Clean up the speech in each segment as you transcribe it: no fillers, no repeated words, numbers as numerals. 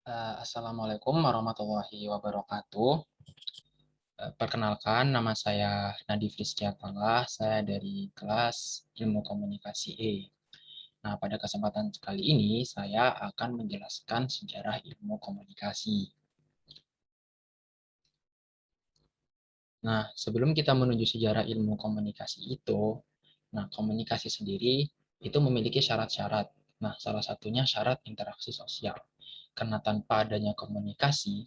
Assalamualaikum warahmatullahi wabarakatuh. Perkenalkan, nama saya Nadif Rizkyatullah, saya dari kelas Ilmu Komunikasi E. Nah, pada kesempatan kali ini, saya akan menjelaskan sejarah ilmu komunikasi. Nah, sebelum kita menuju sejarah ilmu komunikasi itu, nah, komunikasi sendiri itu memiliki syarat-syarat. Nah, salah satunya syarat interaksi sosial. Karena tanpa adanya komunikasi,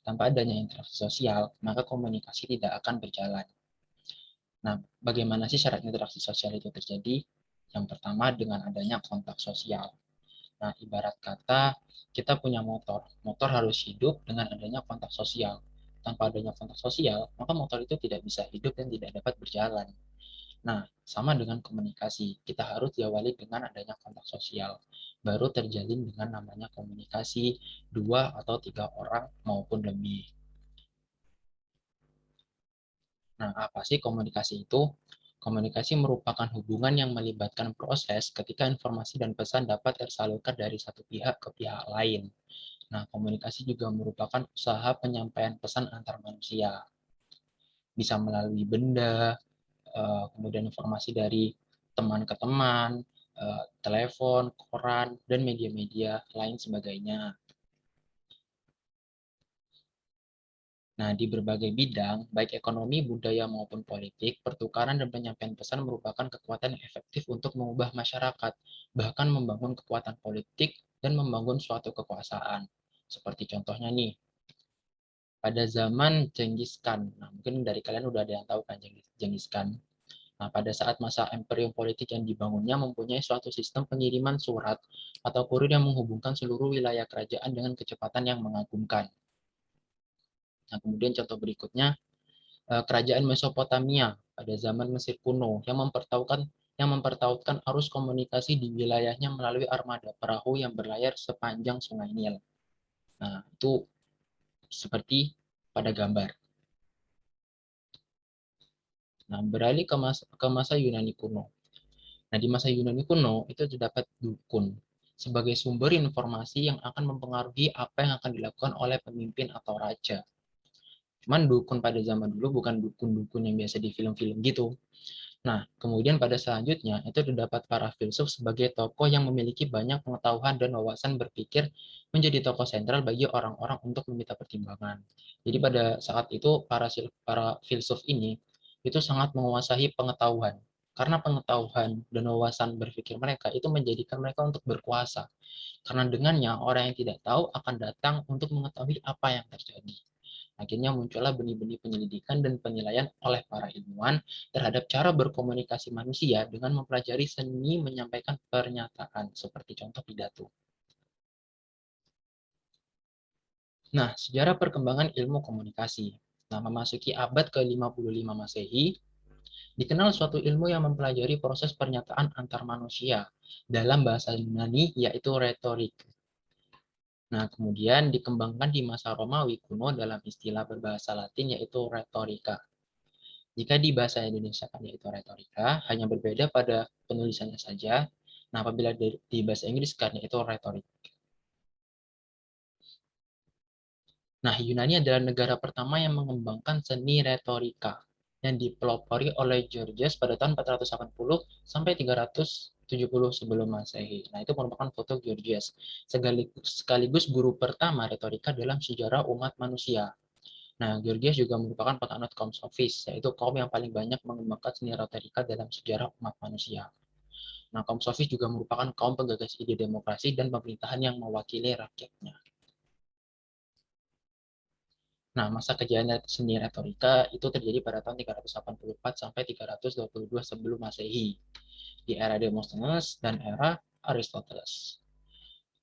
tanpa adanya interaksi sosial, maka komunikasi tidak akan berjalan. Nah, bagaimana sih syarat interaksi sosial itu terjadi? Yang pertama dengan adanya kontak sosial. Nah, ibarat kata kita punya motor. Motor harus hidup dengan adanya kontak sosial. Tanpa adanya kontak sosial, maka motor itu tidak bisa hidup dan tidak dapat berjalan. Nah, sama dengan komunikasi. Kita harus diawali dengan adanya kontak sosial. Baru terjalin dengan namanya komunikasi dua atau tiga orang maupun lebih. Nah, apa sih komunikasi itu? Komunikasi merupakan hubungan yang melibatkan proses ketika informasi dan pesan dapat tersalurkan dari satu pihak ke pihak lain. Nah, komunikasi juga merupakan usaha penyampaian pesan antar manusia. Bisa melalui benda, kemudian informasi dari teman ke teman, telepon, koran, dan media-media lain sebagainya. Nah, di berbagai bidang, baik ekonomi, budaya, maupun politik, pertukaran dan penyampaian pesan merupakan kekuatan yang efektif untuk mengubah masyarakat, bahkan membangun kekuatan politik dan membangun suatu kekuasaan. Seperti contohnya nih, pada zaman Genghis Khan, nah mungkin dari kalian udah ada yang tahu kan Genghis Khan. Nah, pada saat masa imperium politik yang dibangunnya mempunyai suatu sistem pengiriman surat atau kurir yang menghubungkan seluruh wilayah kerajaan dengan kecepatan yang mengagumkan. Nah, kemudian contoh berikutnya, kerajaan Mesopotamia pada zaman Mesir kuno yang mempertautkan arus komunikasi di wilayahnya melalui armada perahu yang berlayar sepanjang Sungai Nil. Nah, itu seperti pada gambar. Nah, beralih ke masa Yunani kuno. Nah, di masa Yunani kuno itu terdapat dukun sebagai sumber informasi yang akan mempengaruhi apa yang akan dilakukan oleh pemimpin atau raja. Cuman dukun pada zaman dulu bukan dukun-dukun yang biasa di film-film gitu. Nah, kemudian pada selanjutnya itu terdapat para filsuf sebagai tokoh yang memiliki banyak pengetahuan dan wawasan berpikir menjadi tokoh sentral bagi orang-orang untuk meminta pertimbangan. Jadi pada saat itu para filsuf ini itu sangat menguasai pengetahuan. Karena pengetahuan dan wawasan berpikir mereka itu menjadikan mereka untuk berkuasa. Karena dengannya orang yang tidak tahu akan datang untuk mengetahui apa yang terjadi. Akhirnya muncullah benih-benih penyelidikan dan penilaian oleh para ilmuwan terhadap cara berkomunikasi manusia dengan mempelajari seni menyampaikan pernyataan, seperti contoh pidato. Nah, sejarah perkembangan ilmu komunikasi. Nah, memasuki abad ke-55 Masehi, dikenal suatu ilmu yang mempelajari proses pernyataan antar manusia dalam bahasa Yunani, yaitu retorik. Nah, kemudian dikembangkan di masa Romawi kuno dalam istilah berbahasa Latin, yaitu retorika. Jika di bahasa Indonesia kan yaitu retorika, hanya berbeda pada penulisannya saja. Nah, apabila di bahasa Inggris kan yaitu retorik. Nah, Yunani adalah negara pertama yang mengembangkan seni retorika yang dipelopori oleh Georgias pada tahun 480 sampai 370 sebelum Masehi. Nah, itu merupakan foto Georgias, sekaligus guru pertama retorika dalam sejarah umat manusia. Nah, Georgias juga merupakan penganut kaum sofis, yaitu kaum yang paling banyak mengembangkan seni retorika dalam sejarah umat manusia. Nah, kaum sofis juga merupakan kaum penggagas ide demokrasi dan pemerintahan yang mewakili rakyatnya. Nah, masa kejayaan seni retorika itu terjadi pada tahun 384 sampai 322 sebelum Masehi, di era Demosthenes dan era Aristoteles.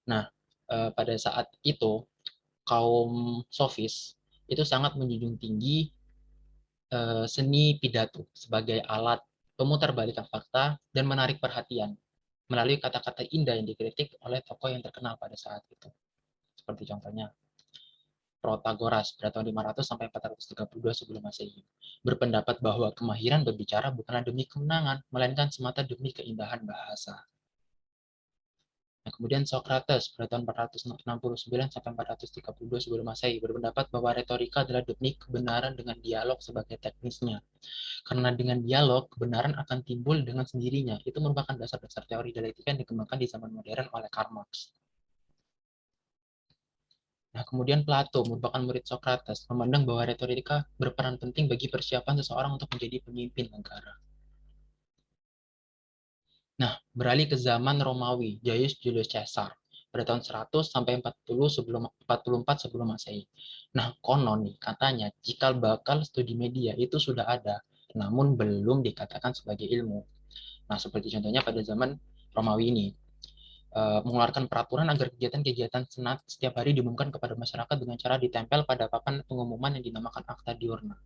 Nah, pada saat itu kaum sofis itu sangat menjunjung tinggi seni pidato sebagai alat pemutarbalikan fakta dan menarik perhatian melalui kata-kata indah yang dikritik oleh tokoh yang terkenal pada saat itu. Seperti contohnya Protagoras pada tahun 500 sampai 432 sebelum Masehi berpendapat bahwa kemahiran berbicara bukanlah demi kemenangan, melainkan semata demi keindahan bahasa. Nah, kemudian Socrates pada tahun 469 sampai 432 sebelum Masehi berpendapat bahwa retorika adalah demi kebenaran dengan dialog sebagai teknisnya. Karena dengan dialog, kebenaran akan timbul dengan sendirinya. Itu merupakan dasar-dasar teori dialektika yang dikembangkan di zaman modern oleh Karl Marx. Nah, kemudian Plato merupakan murid Socrates, memandang bahwa retorika berperan penting bagi persiapan seseorang untuk menjadi pemimpin negara. Nah, beralih ke zaman Romawi, Gaius Julius Caesar pada tahun 100 sampai 44 sebelum Masehi. Nah, konon nih katanya cikal bakal studi media itu sudah ada, namun belum dikatakan sebagai ilmu. Nah, seperti contohnya pada zaman Romawi ini, mengeluarkan peraturan agar kegiatan-kegiatan senat setiap hari diumumkan kepada masyarakat dengan cara ditempel pada papan pengumuman yang dinamakan Akta Diurna.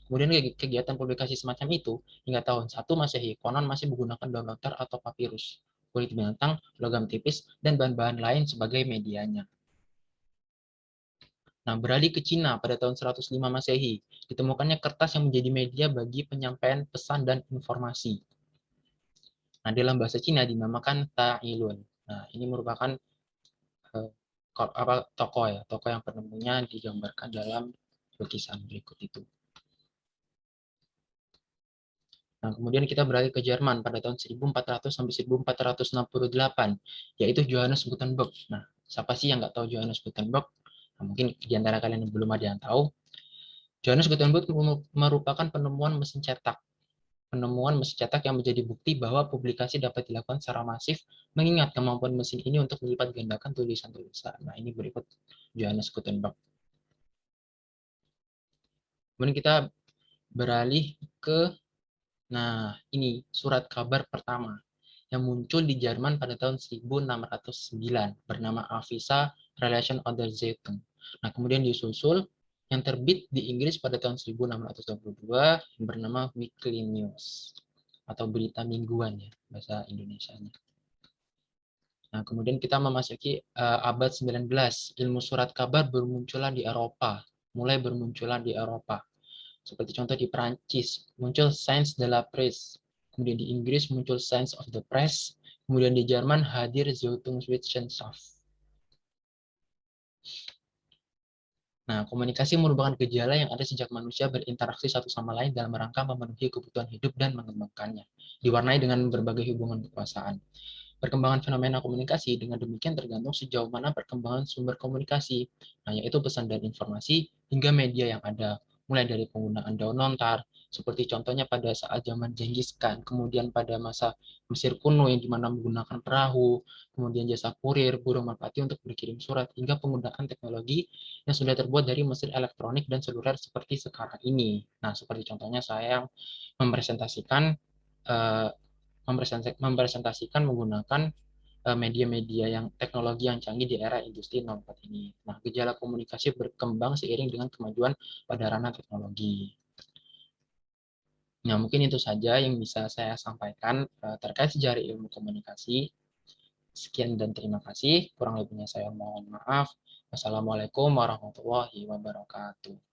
Kemudian kegiatan publikasi semacam itu hingga tahun 1 Masehi konon masih menggunakan daun lontar atau papirus, kulit binatang, logam tipis, dan bahan-bahan lain sebagai medianya. Nah, beralih ke Cina pada tahun 105 Masehi, ditemukannya kertas yang menjadi media bagi penyampaian pesan dan informasi. Nah, dalam bahasa Cina dinamakan Tailun. Nah, ini merupakan tokoh yang penemunya digambarkan dalam lukisan berikut itu. Nah, kemudian kita beralih ke Jerman pada tahun 1400 sampai 1468, yaitu Johannes Gutenberg. Nah, siapa sih yang nggak tahu Johannes Gutenberg? Nah, mungkin di antara kalian yang belum ada yang tahu. Johannes Gutenberg merupakan penemuan mesin cetak yang menjadi bukti bahwa publikasi dapat dilakukan secara masif, mengingat kemampuan mesin ini untuk melipat gandakan tulisan-tulisan. Nah, ini berikut Johannes Gutenberg. Kemudian kita beralih ke, nah ini surat kabar pertama yang muncul di Jerman pada tahun 1609 bernama Avisa Relation oder Zeitung. Nah, kemudian disusul yang terbit di Inggris pada tahun 1622 yang bernama Weekly News atau berita mingguan ya bahasa Indonesianya. Nah, kemudian kita memasuki abad 19. Ilmu surat kabar bermunculan di Eropa, mulai bermunculan di Eropa. Seperti contoh di Prancis, muncul Science de la Presse. Kemudian di Inggris muncul Science of the Press. Kemudian di Jerman hadir Zeitungswissenschaft. Nah, komunikasi merupakan gejala yang ada sejak manusia berinteraksi satu sama lain dalam rangka memenuhi kebutuhan hidup dan mengembangkannya. Diwarnai dengan berbagai hubungan kekuasaan. Perkembangan fenomena komunikasi dengan demikian tergantung sejauh mana perkembangan sumber komunikasi, nah, yaitu pesan dan informasi, hingga media yang ada, mulai dari penggunaan daun lontar, seperti contohnya pada saat zaman Genghis Khan, kemudian pada masa Mesir kuno yang dimana menggunakan perahu, kemudian jasa kurir, burung merpati untuk berkirim surat, hingga penggunaan teknologi yang sudah terbuat dari mesin elektronik dan seluler seperti sekarang ini. Nah, seperti contohnya saya mempresentasikan eh, mempresentasikan menggunakan media-media yang teknologi yang canggih di era industri 4 ini. Nah, gejala komunikasi berkembang seiring dengan kemajuan pada ranah teknologi. Nah, mungkin itu saja yang bisa saya sampaikan terkait sejarah ilmu komunikasi. Sekian dan terima kasih. Kurang lebihnya saya mohon maaf. Wassalamualaikum warahmatullahi wabarakatuh.